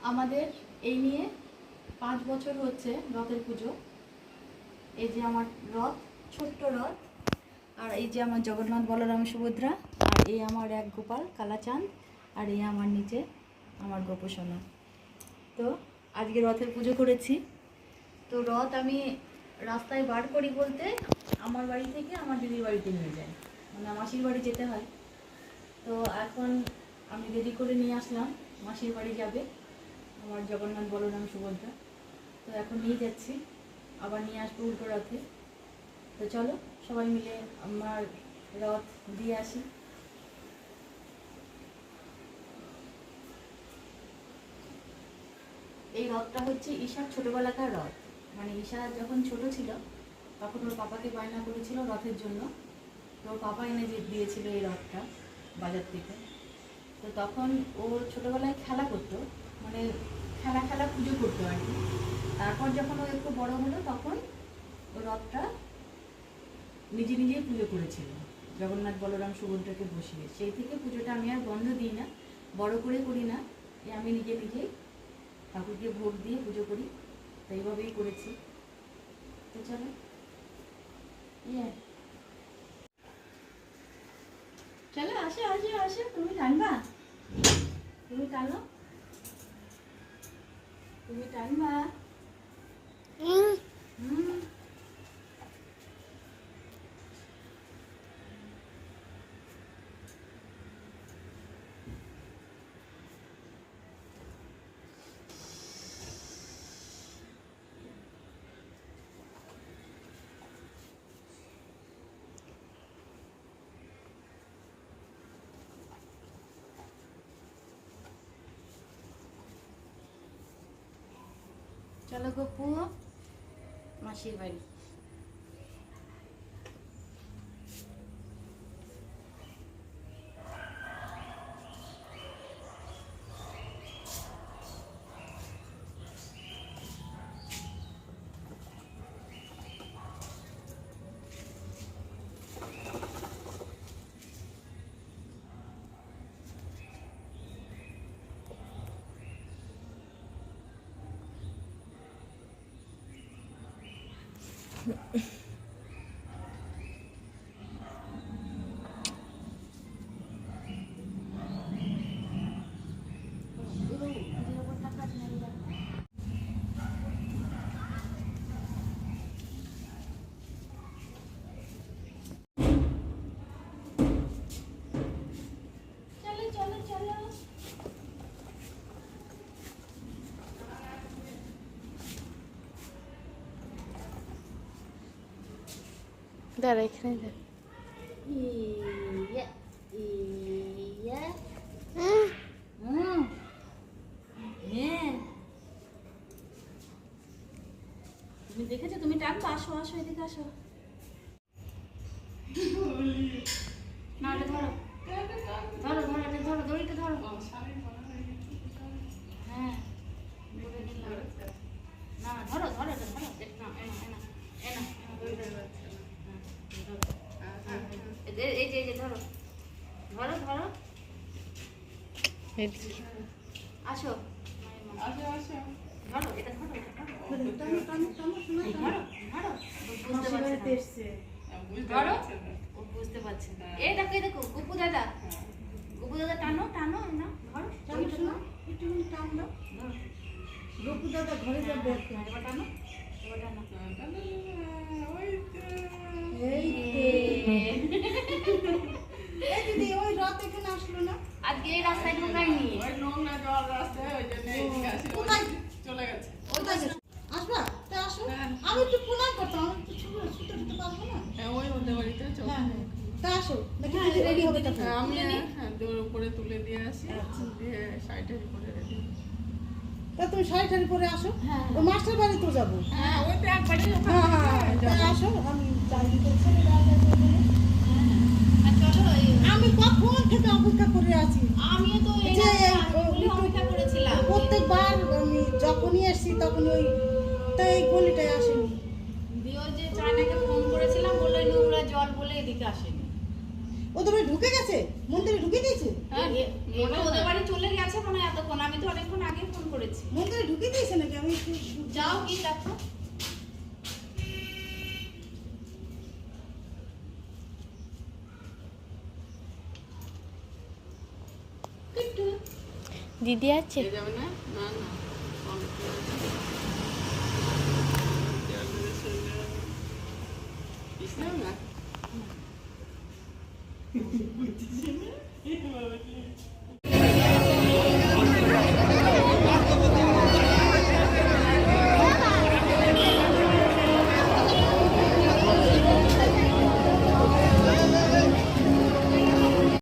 আমাদের এই নিয়ে 5 বছর হচ্ছে রথের পুজো। এই যে আমার রথ, ছোট্ট রথ, আর এই যে আমার জগন্নাথ বলরাম সুভদ্রা, আর এই আমার এক গোপাল কালাচাঁদ, আর এই আমার নিচে আমার গোপসোনা। তো আজকে রথের পুজো করেছি। তো রথ আমি রাস্তায় বার করি বলতে আমার বাড়ি থেকে আমার দিদির বাড়িতে নিয়ে যাই, মানে মাসির বাড়ি যেতে হয়। তো এখন আমি দেরি করে নিয়ে আসলাম, মাসির বাড়ি যাবে আমার জগন্নাথ বলরাম সুভদ্রা। তো এখন নিয়ে যাচ্ছি, আবার নিয়ে আসবো উল্টো রথে। তো চলো সবাই মিলে আমার রথ দিয়ে আসি। এই রথটা হচ্ছে ঈশার ছোটবেলাকার রথ, মানে ঈশা যখন ছোট ছিল তখন ওর পাপাকে বায়না করেছিল রথের জন্য। তো ওর পাপা এনে দিয়েছিল এই রথটা বাজার থেকে। তো তখন ও ছোটবেলায় খেলা করতো, মানে খেলা পুজো করতো আর কি। তারপর যখন ও একটু বড় হলো তখন ও রথটা নিজেই পুজো করেছিল জগন্নাথ বলরাম সুভদ্রাকে বসিয়ে। সেই থেকে পুজোটা আমি আর বন্ধ দিই না, বড় করে করি না, আমি নিজেই ঠাকুরকে ভোগ দিয়ে পুজো করি। তো এইভাবেই করেছি। তো চলো চলো আসো আসো আসো, তুমি টানবা, তুমি টানো, তুমি টানবা। চলো গপু মাসির বাড়ি। দাঁড়া এখানে যা। তুমি দেখেছো, তুমি টানবা, আসো আসো এদিকে আসো। না এটা ধরো ধরো ধরো, এটা ধরো, দড়িটা ধরো। হ্যাঁ না ধরো ধরো, এটা ধরো, এই যে ধরো ধরো ধরো, আসো ধরো, এটা ধরো, বুঝতে পারছে না। এই দেখো এই দেখো, গুপু দাদা টানো টানো, না ধরো, একটু টানো, গুপু দাদা ঘরে যাবে, এবার টানো, এবার টানো। দিদি ওই রথ এখানে আসলো না আজকে এই রাস্তায় ঢোকায়নি, ওই নোংরা জল রাস্তায় ওই জন্য এদিকে আসে চলে গেছে। আসবা তা আসো, আমি একটু প্রণাম করতাম, আমি একটু ছুটে পারবো না। ওই ওদের বাড়িতে তা আসো, দেখি দিদি রেডি হবে তখন। আমি দৌড় উপরে তুলে দিয়ে আসি, দিয়ে শাড়িটারি পরে রেডি। তা তুমি শাড়িটারি পরে আসো, ওই মাস্টার বাড়ি তো যাবো। হ্যাঁ ওই তো একবারে আসো, আমি চাকরি করছি, আমি কখন থেকে অপেক্ষা করে আছি। আমিও তো অপেক্ষা করেছিলাম প্রত্যেকবার আমি যখনই এসেছি তখন ওই এই গলিটায় আসেনি। দিয়ে ওই যে চায়নাকে ফোন করেছিলাম, বললো নোংরা জল বলে এদিকে আসেনি। ও তো ঢুকে গেছে, মন্দিরে ঢুকে দিয়েছে। হ্যাঁ ওদের বাড়ি চলে গেছে মানে এতক্ষণ, আমি তো অনেকক্ষণ আগে ফোন করেছি। মন্দিরে ঢুকে দিয়েছে নাকি? আমি একটু যাও কি দেখো। একটু দিদি আছে? যাবে না? না না, না